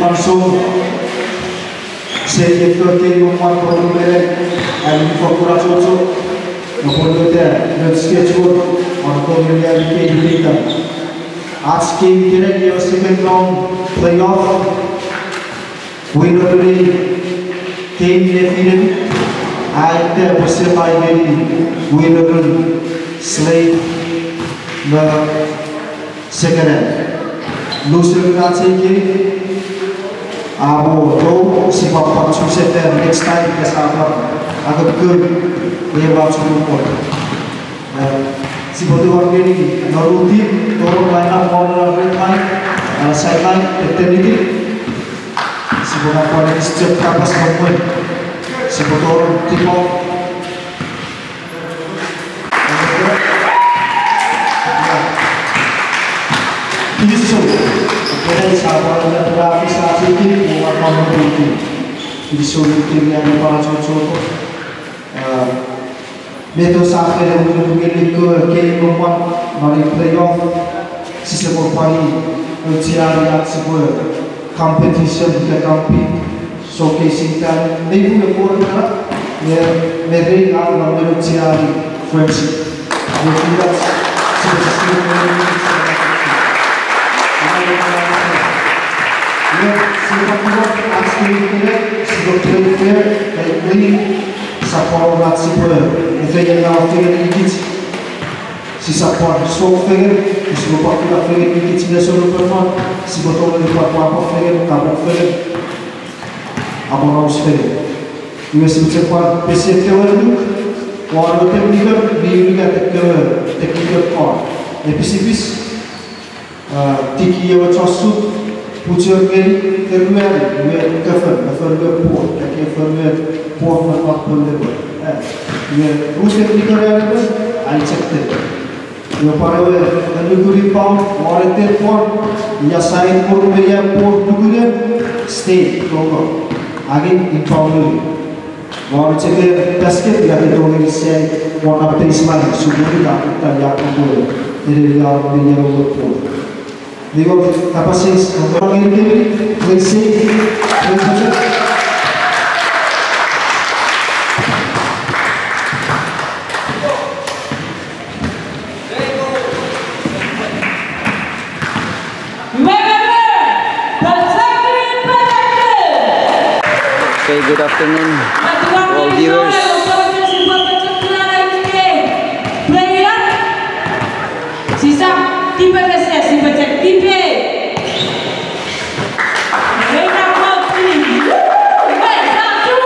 langsung saya ke rumah problem and fakura cocok maupun kita schedule untuk menjadi kita आज के दिन ये second round playoff winner team defeated and was by winner slave the second loser का चाहिए abo do si papa susah next time ke sana agak good dia bawa support si bodoh orang ini naruti orang lain orang lain sideline eternity si bodoh orang ini setiap kapas maupun si bodoh orang tipo ini so dari sahabat dan berarti saat ini buat nomor itu ini so tim yang para cocok Betul sampai untuk ke nomor mari playoff sisa berpani mencari sebuah competition ke compete showcasing kan ini pun berbuat mereka akan mencari friendship jadi support not super if they now figure it si support so figure is lupa kita figure it sudah suruh perform si botol lupa apa figure apa figure apa harus figure US bercepat PC teori walau technical biunya technical part episipis tiki yang cosut pucuk ini terluar dia cover port dia cover port nak boleh buat dia rusik di kerana itu I checked it dia pada negeri pound warite port dia sign port dia port negeri state logo again impound warite check basket dia itu lagi saya warna prisma sudah kita lihat dulu jadi dia port digo capaces orang ini fleksi Okay, good afternoon all viewers. Sisa tipe PSS, tipe cek tipe. Mereka mau pilih. Baik, satu.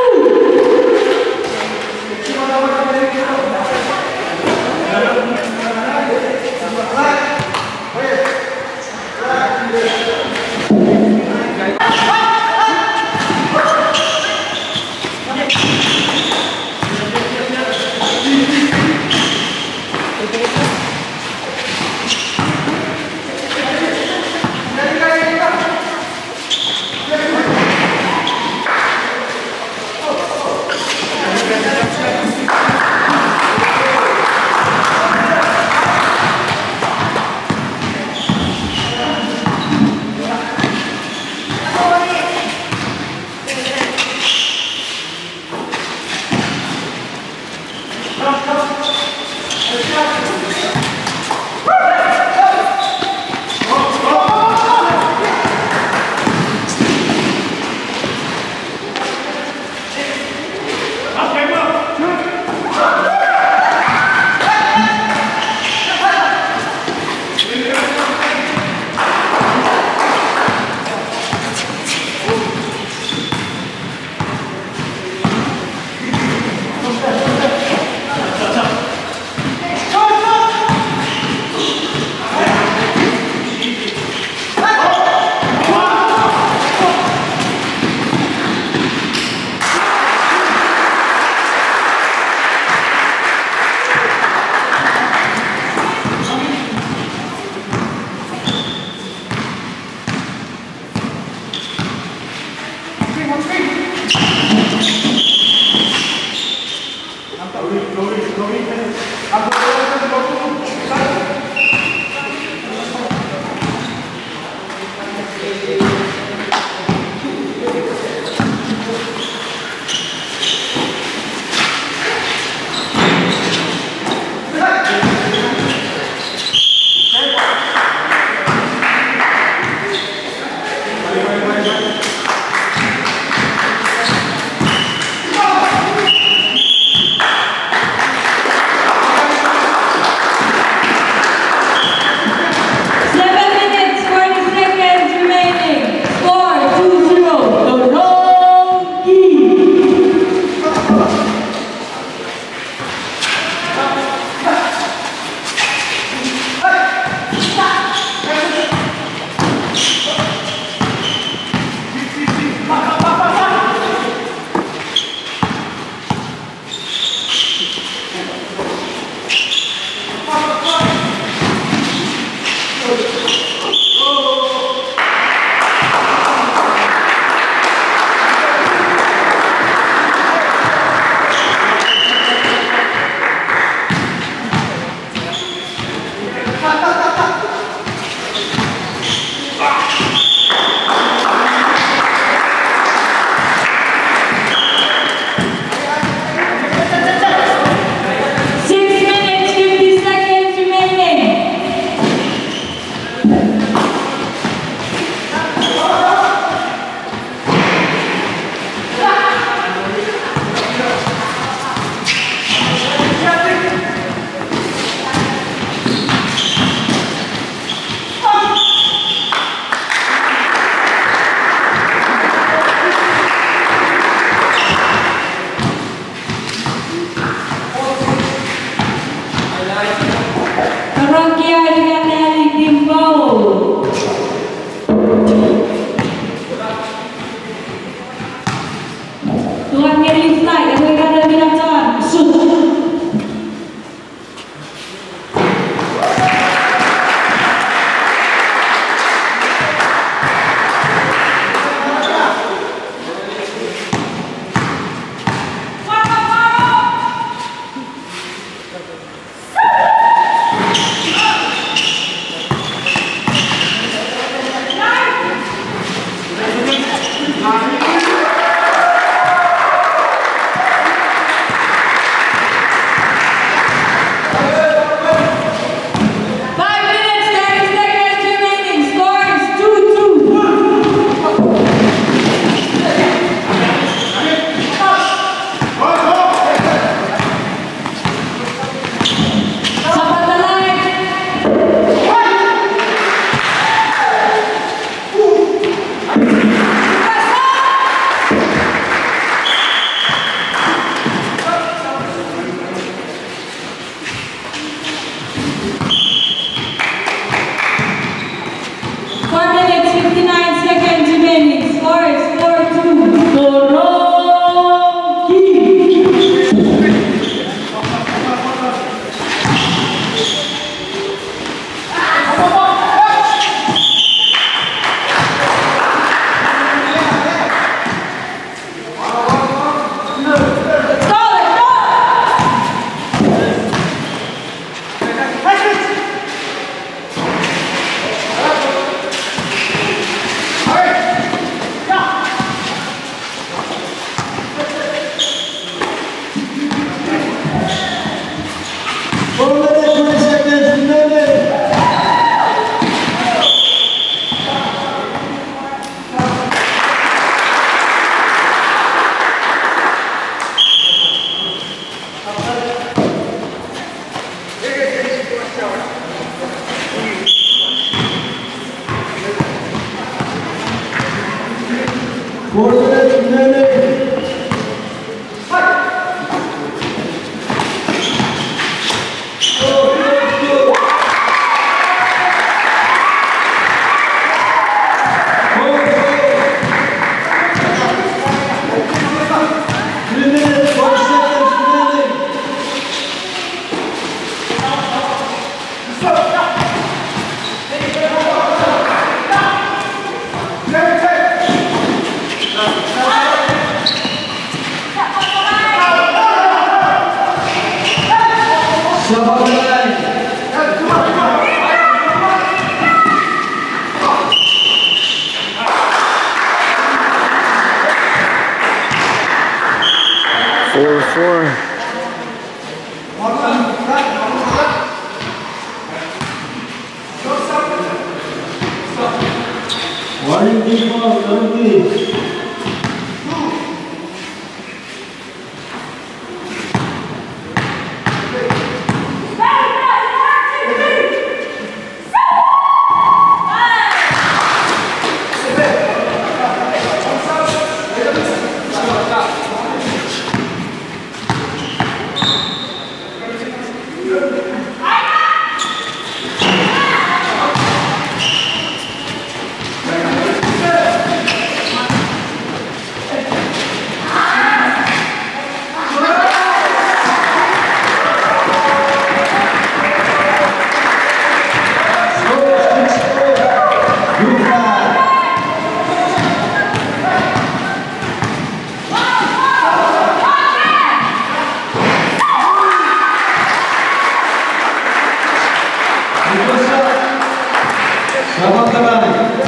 Kawan-kawan.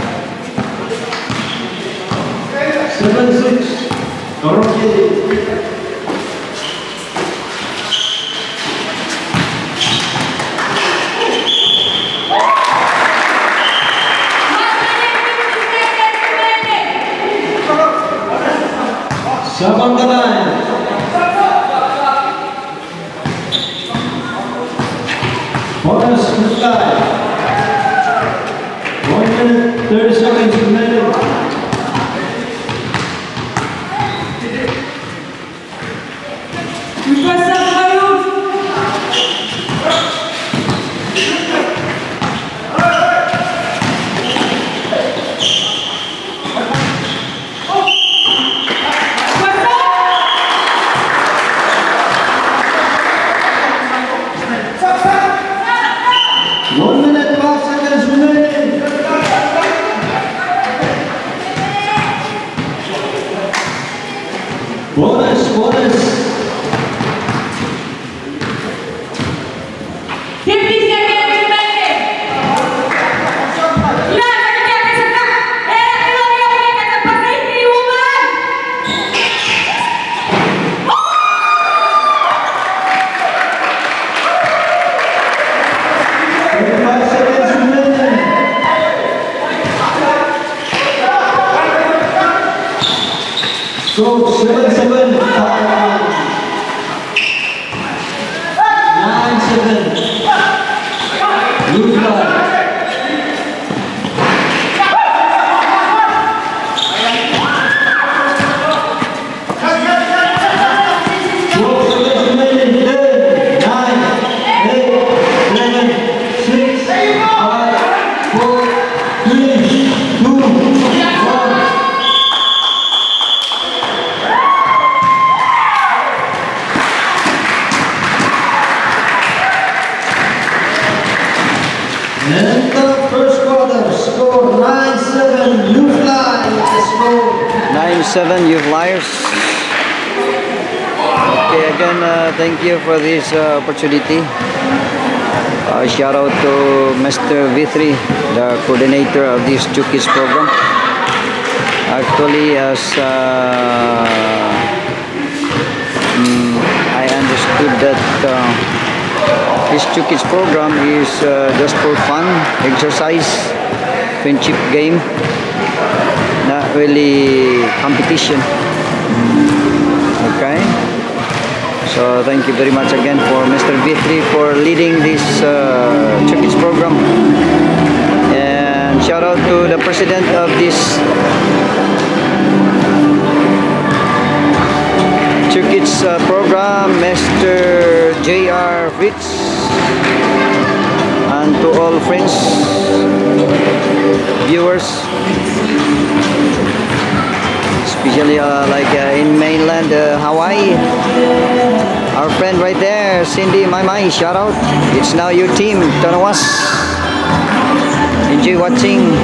7-6. Torongi. Sabang Galan. Bonus Mutlai. 1 minute 30 seconds remaining. Bonus. 50 seconds remaining. So 7-7, 9-7. Blue flag. And the first quarter score 9-7, you fly with the score. 9-7, you Flyers. Okay, again, thank you for this opportunity. Shout out to Mr. V3, the coordinator of this Chukis program. Actually, as I understood that this Chukis program is just for fun, exercise, friendship game, not really competition. Okay, so thank you very much again for Mr. V3 for leading this Chukis program, and shout out to the president of this Chukis program, Mr. J.R. Fritz, and to all friends, viewers, especially like in mainland Hawaii. Our friend right there, Cindy Maimai, shout out. It's now your team, Tonawas. Enjoy watching.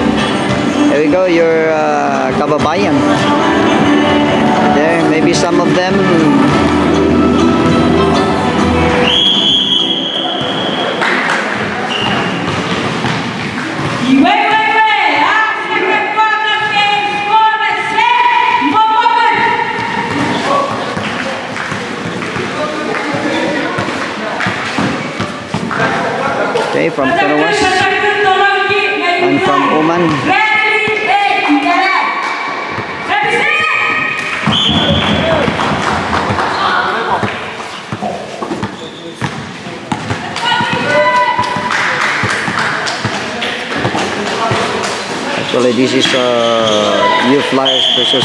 There we go, your kababayan. There, maybe some of them. Okay, from Tonawas and from Oman. Actually, this is U Flyers versus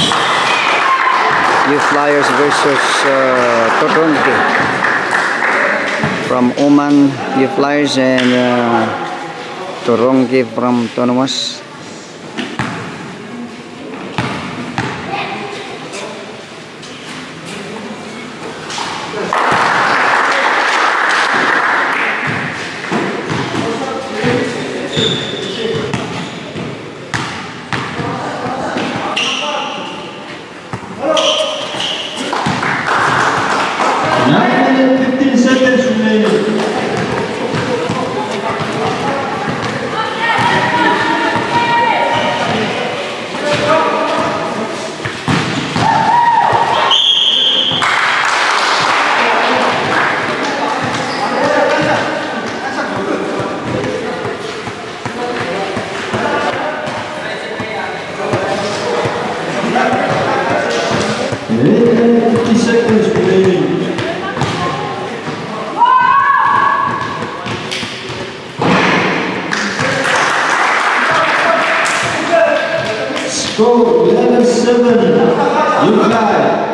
Torongi. From Oman, U Flyers, and Torongi from Tonawas. 50 seconds remaining. Score 11-7. You fly.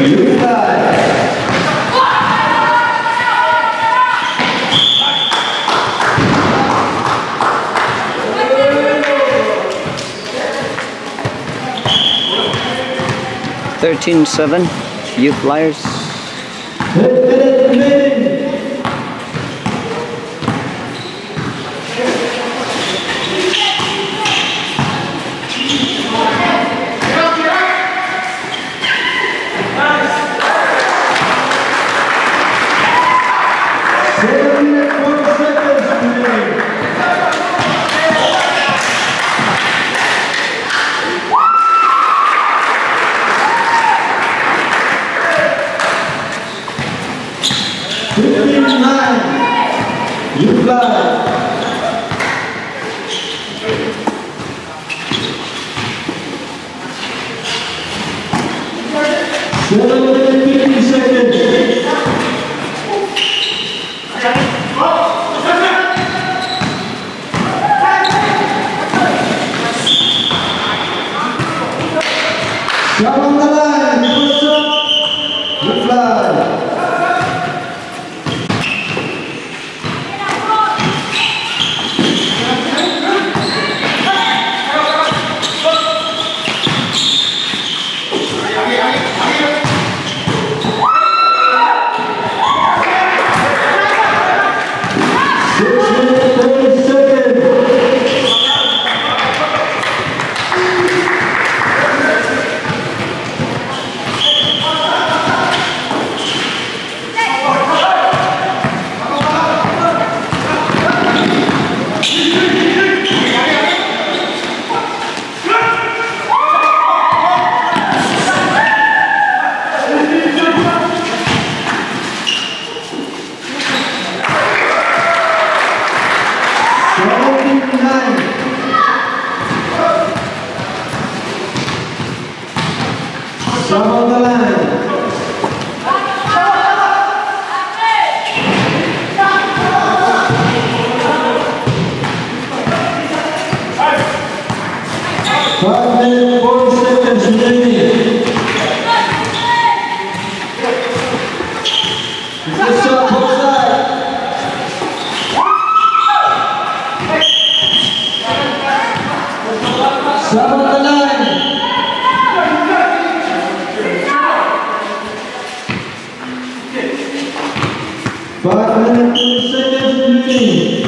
You fly. 13-7, you Flyers. 10 minutes remaining. You fly. 7 minutes 50 seconds. Shot on the line, push up, you fly. Some on the line. Five minutes, 40 seconds remaining. Good shot, both sides. Some on the line. Five minutes, 20 seconds remaining.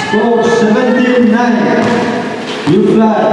Score 17-9. You fly.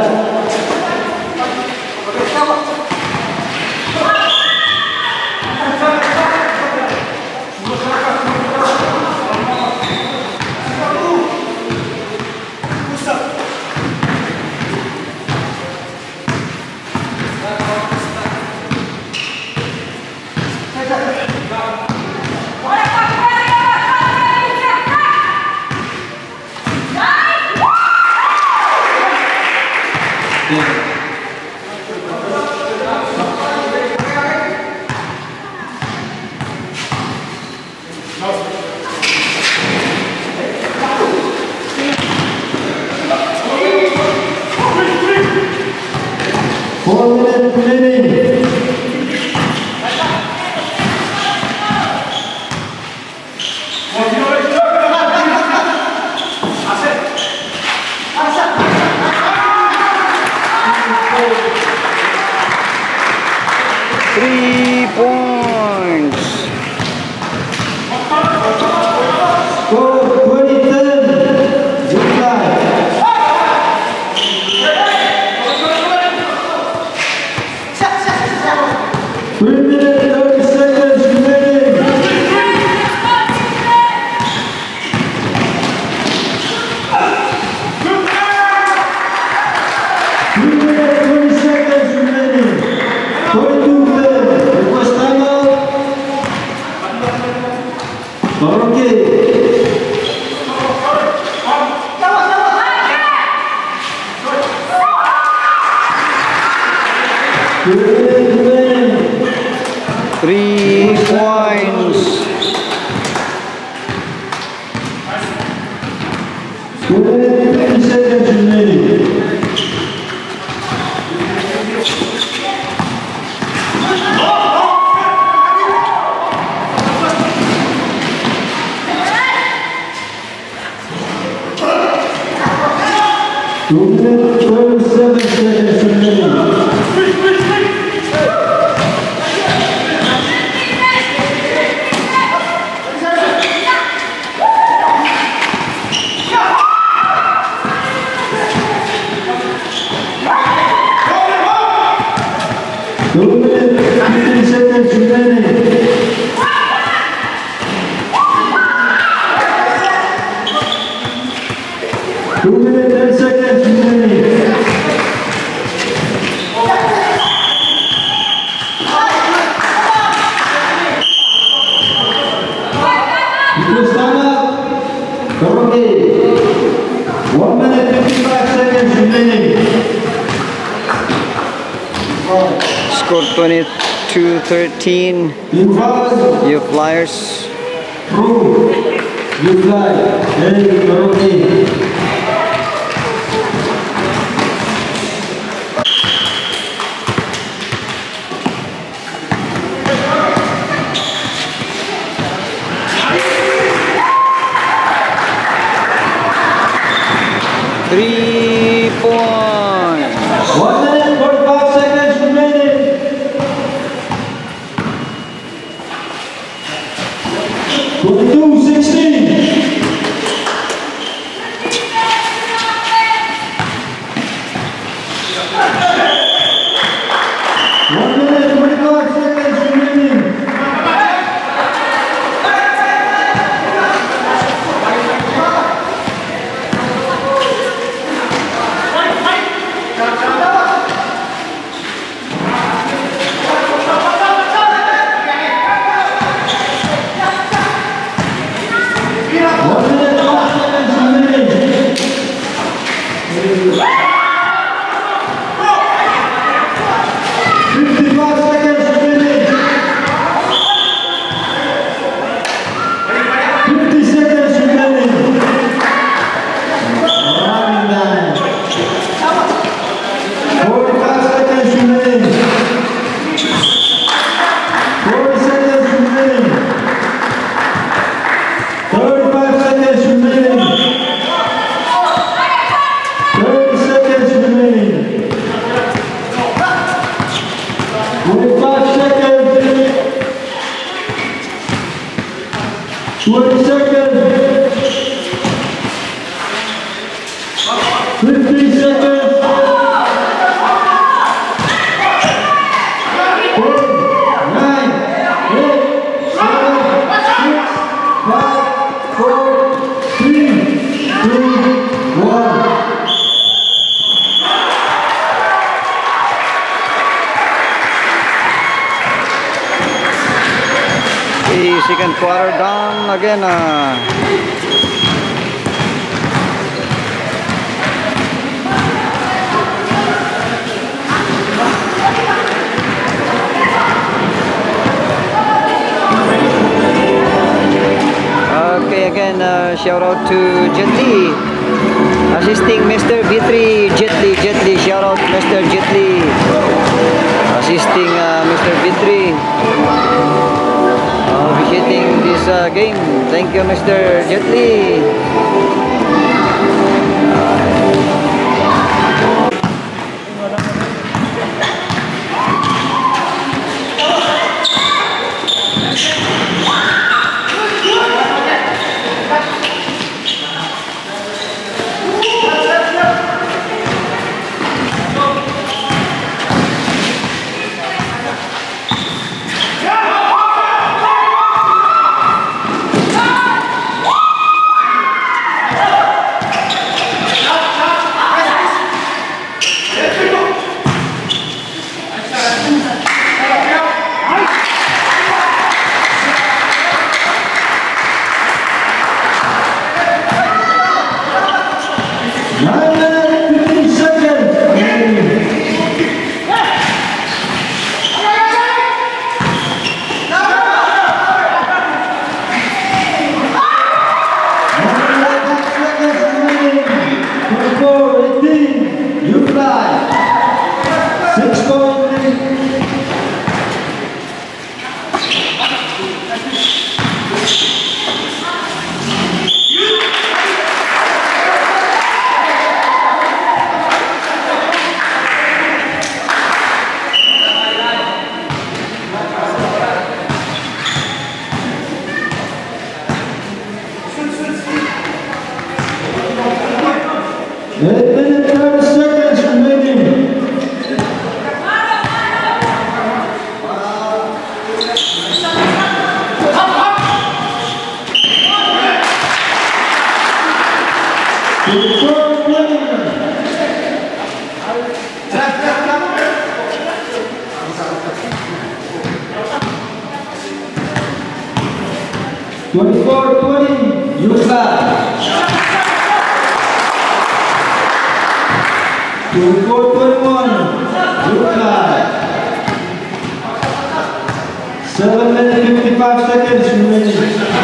Four minutes remaining. Points. Score Three points. Score 22-13. You Flyers. You fly. Hey, 3 points. 1 minute 45 seconds remaining. 22-16. Second quarter down again. Okay, again, shout out to Jet Li, assisting Mr. V3. Jet Li, shout out Mr. Jet Li, assisting Mr. V3. Officiating this game. Thank you, Mr. Jet Li. 8 minutes 30 seconds remaining. You fly. 24-21. You fly. 7 minutes 55 seconds remaining.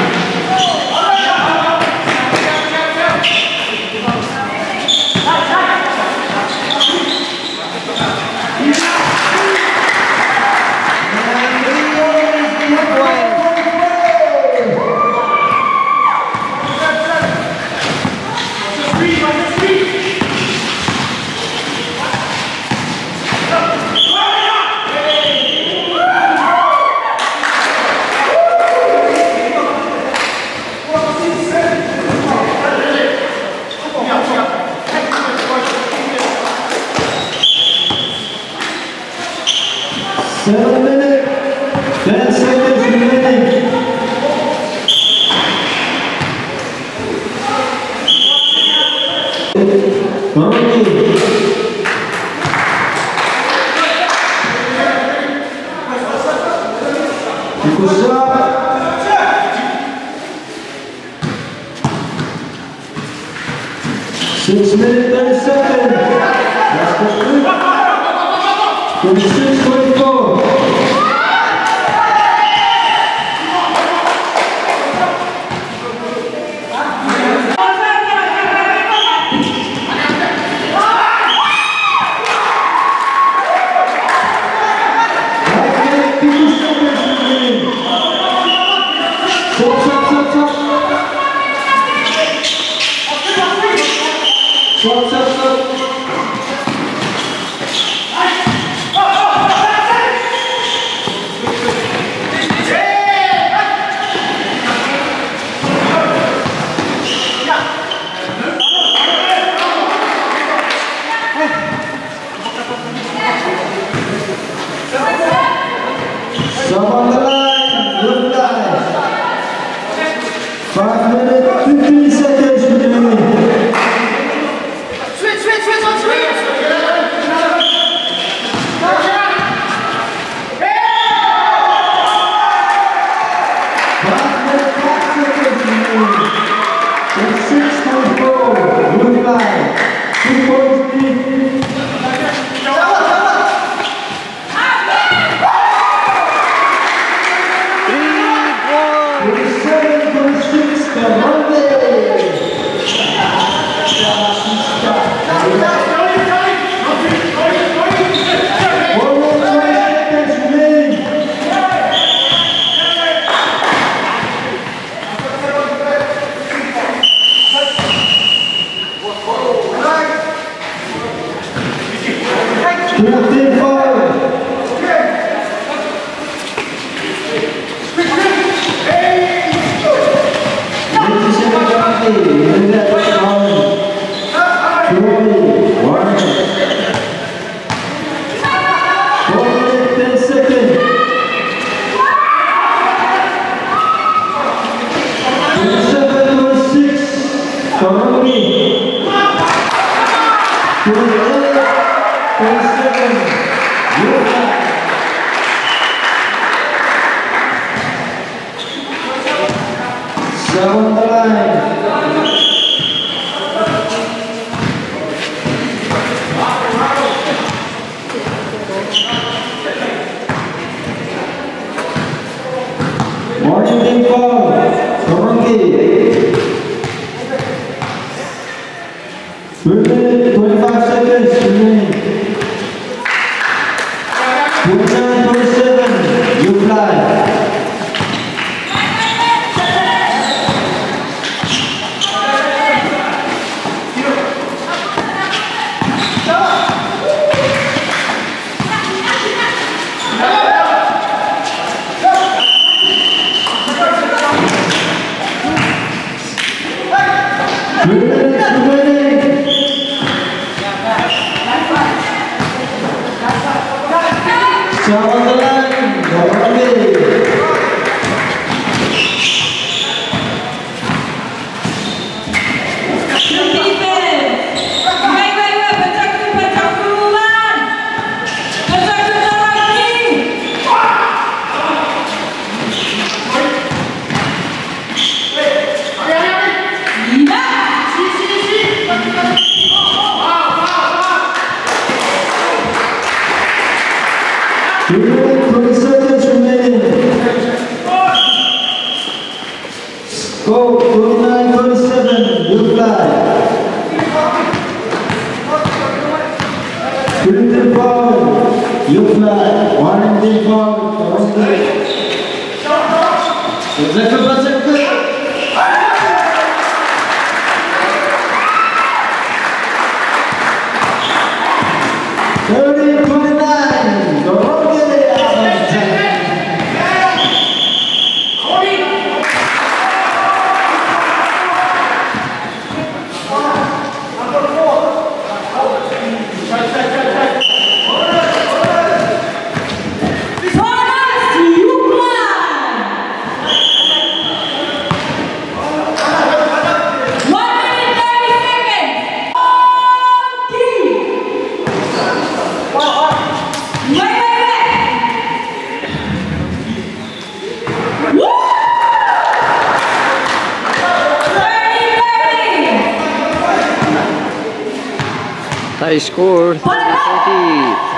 High score 30-40.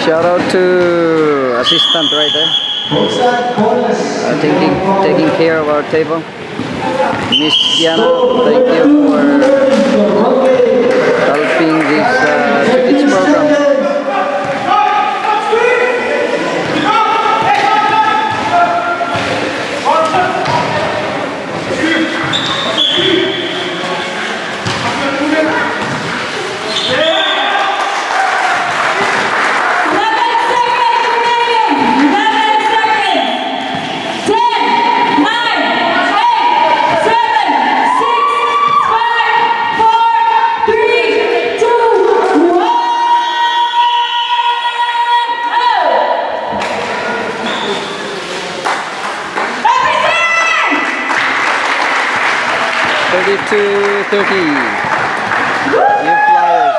Shout out to assistant right there, taking care of our table. Miss Diana, thank you for helping this kids program. To 30. New Flyers.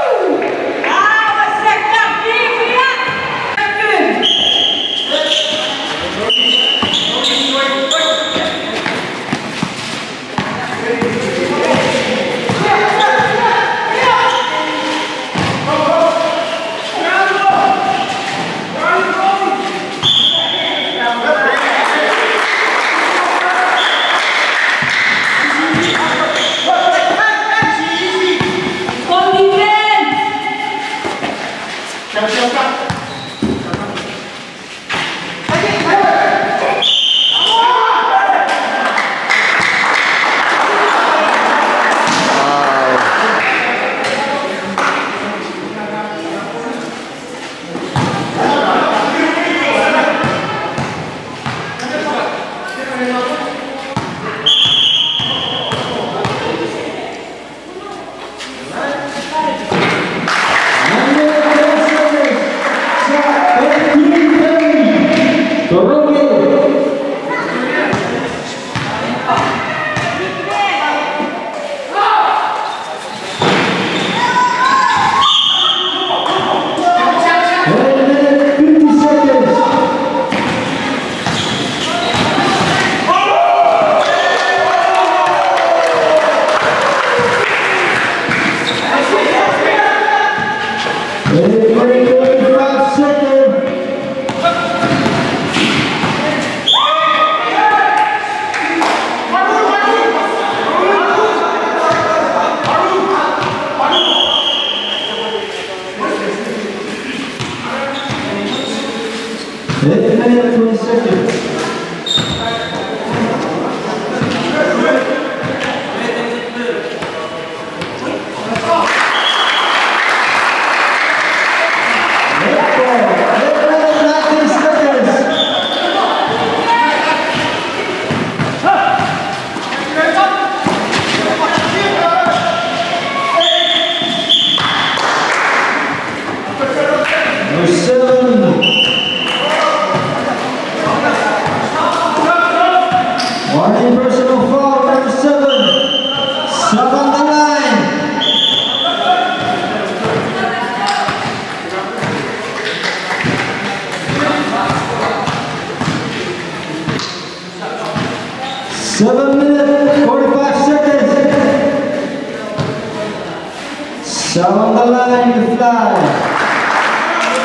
Serve on the line, you fly.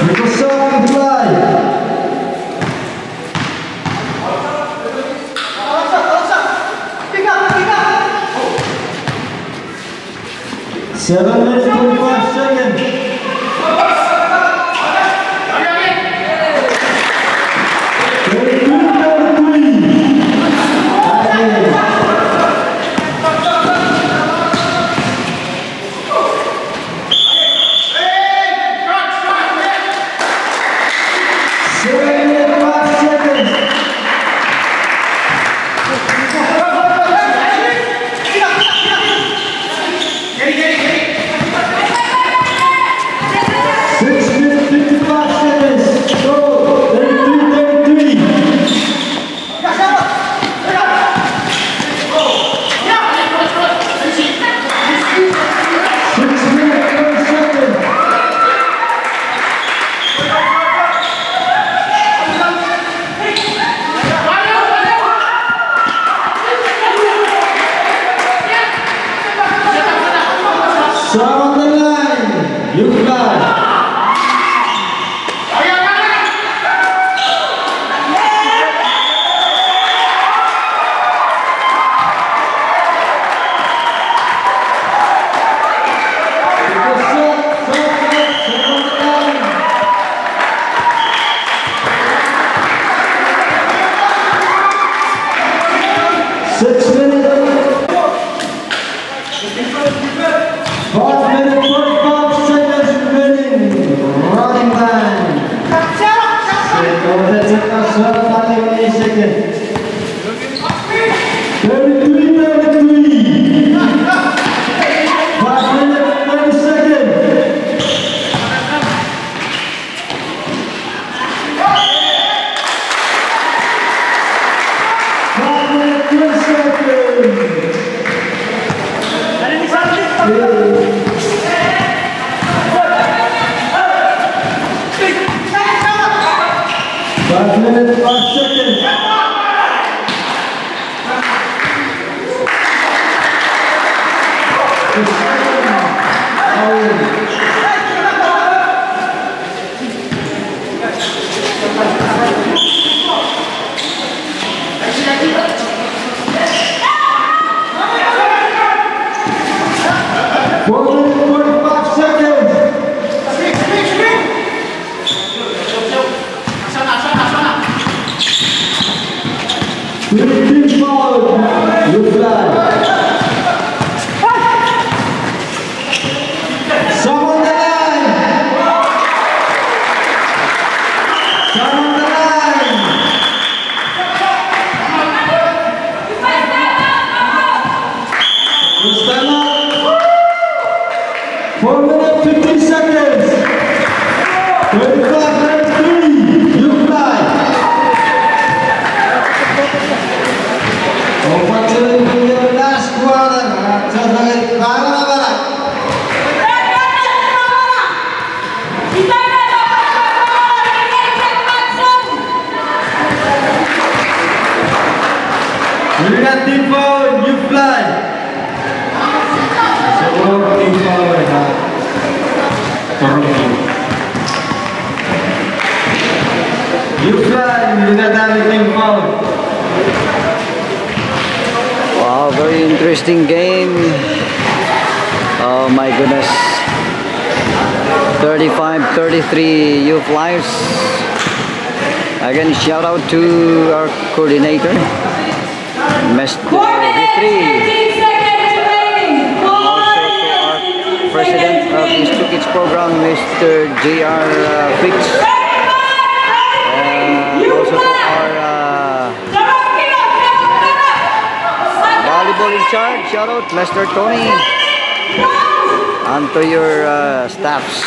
You go serve, you fly. 7 minutes, 25 seconds. 6 minutes. 5 minutes, 45 seconds remaining. Running time. Seconds. 33. 5 minutes, 30 seconds. 5 minutes, 20 seconds. 5 minutes, 5 seconds. 4 minutes, 45 seconds. 15 forward, you fly. Some on the line. Some on the line. Let's stand up. 4 minutes, 50 seconds. 35, 33, you fly. Patuloy po yung last quarter. Sasagay, para na ba? You got deep forward, you fly. So, deep forward, ha? You fly, you got that deep forward. Wow, very interesting game. Oh my goodness. 35-33 youth lives. Again, shout out to our coordinator, Mr. Vitri. Also to our president of the Stu Kids program, Mr. J.R. Fix. And also to our volleyball in charge, shout out Mr. Tony, and to your staffs.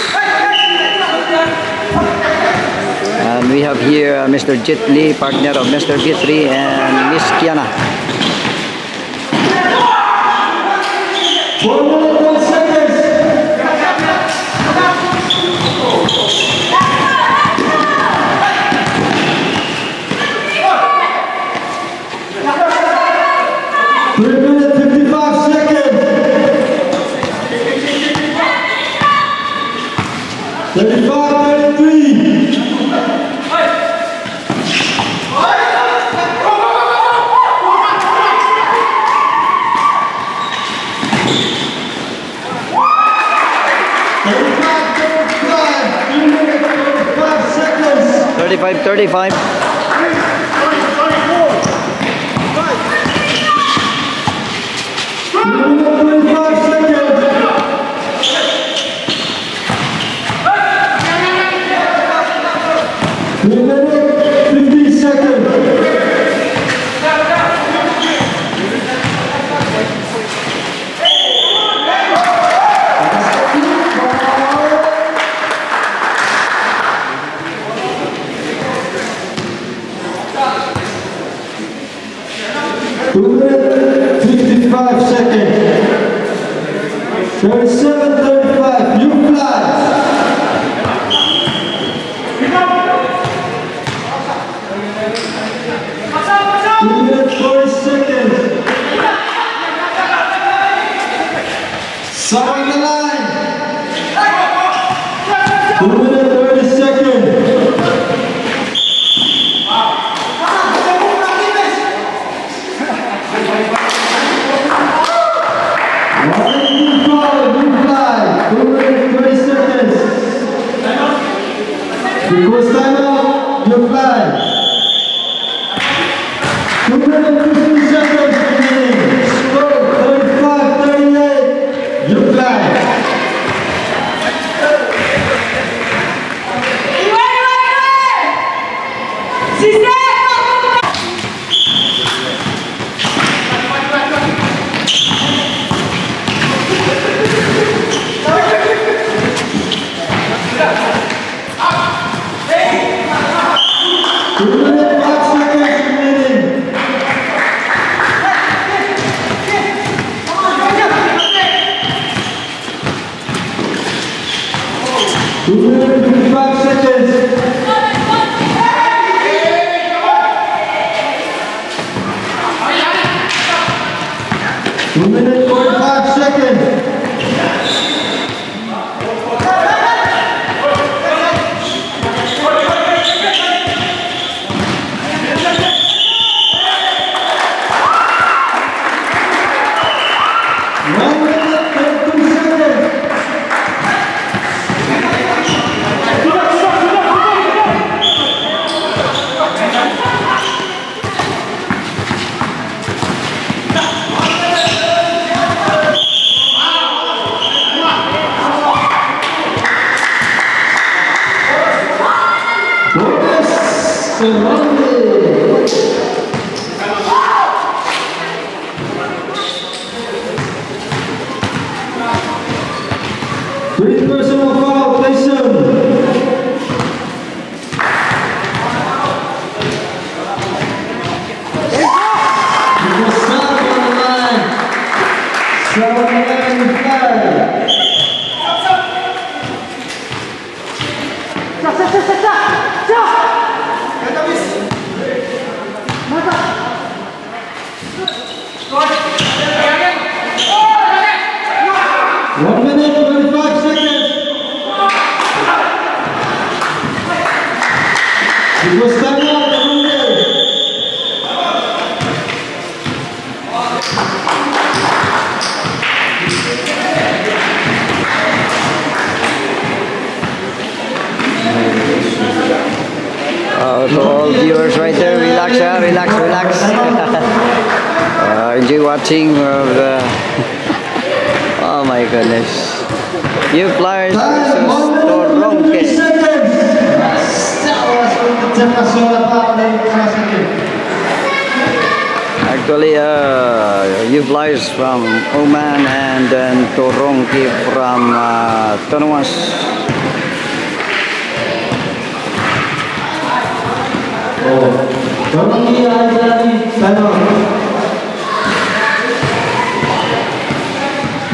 And we have here Mr. Jet Lee, partner of Mr. Vitri, and Miss Kiana. 4 minutes, 10 seconds. 3 minutes, 55 seconds. 35. To all viewers right there, relax, relax, relax. Enjoy watching the. Oh my goodness. New Flyers versus Toronque. Actually, New Flyers from Oman and then Toronque from Tonowas.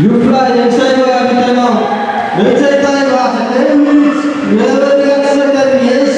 You fly inside your habitat. Let's say time was 10 minutes. We have a second. Yes,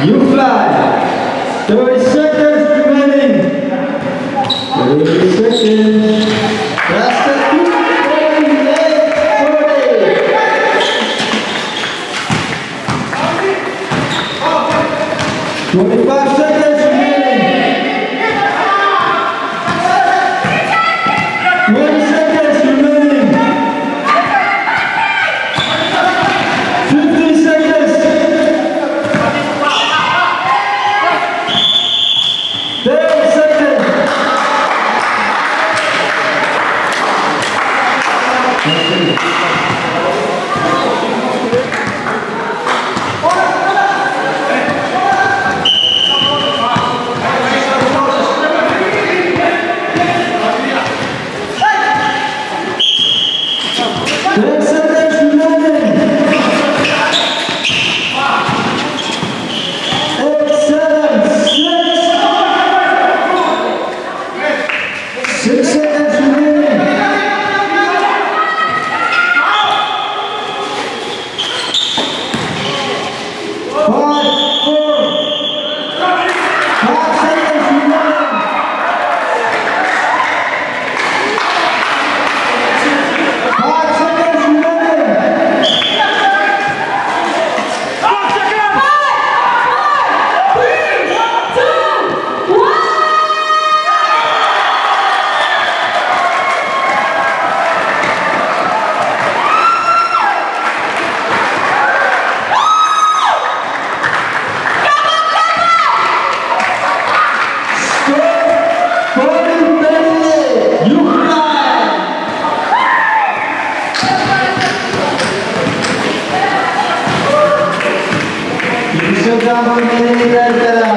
You fly. 30 seconds remaining. 30 seconds. That's the 25 seconds remaining. 20 seconds remaining. 15 seconds. 10 seconds. Down